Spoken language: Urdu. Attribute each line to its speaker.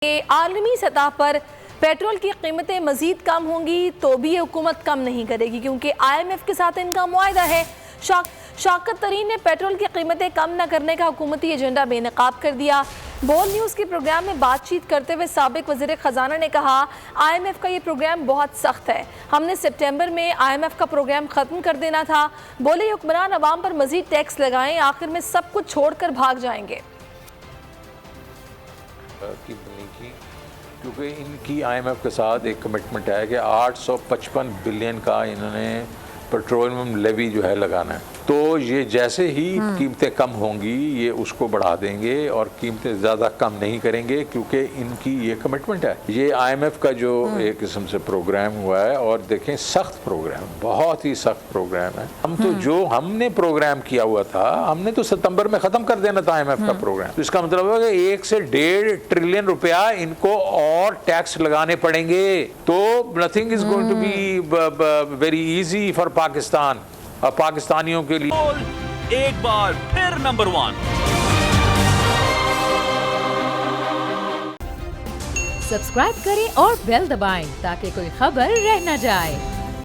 Speaker 1: عالمی سطح پر پیٹرول کی قیمتیں مزید کم ہوں گی تو بھی یہ حکومت کم نہیں کرے گی، کیونکہ IMF کے ساتھ ان کا معاہدہ ہے۔ شوکت طرین نے پیٹرول کی قیمتیں کم نہ کرنے کا حکومتی ایجنڈا بے نقاب کر دیا۔ بول نیوز کے پروگرام میں بات چیت کرتے ہوئے سابق وزیر خزانہ نے کہا، IMF کا یہ پروگرام بہت سخت ہے، ہم نے سپٹمبر میں IMF کا پروگرام ختم کر دینا تھا۔ بولے یہ حکمران عوام پر مزید ٹیکس لگائیں، آخر میں سب کچھ چھوڑ کر بھاگ جائیں گے۔
Speaker 2: کیونکہ ان کی IMF کے ساتھ ایک کمٹمنٹ ہے کہ 855 بلین کا انہوں نے پیٹرولیم لیوی جو ہے لگانا ہے، تو یہ جیسے ہی قیمتیں کم ہوں گی یہ اس کو بڑھا دیں گے اور قیمتیں زیادہ کم نہیں کریں گے، کیونکہ ان کی یہ کمٹمنٹ ہے۔ یہ IMF کا جو ایک قسم سے پروگرام ہوا ہے، اور دیکھیں سخت پروگرام، بہت ہی سخت پروگرام ہے۔ ہم نے پروگرام کیا ہوا تھا، ہم نے تو ستمبر میں ختم کر دینا تھا IMF کا پروگرام، تو اس کا مطلب ہے کہ 1 سے 1.5 ٹریلین روپیہ ان کو اور ٹیکس لگانے پڑیں گے، تو nothing is going to be very easy for Pakistan اور پاکستانیوں کے لیے۔
Speaker 3: ایک بار پھر نمبر 1
Speaker 4: سبسکرائب کریں اور بیل دبائیں تاکہ کوئی خبر رہ نہ جائے۔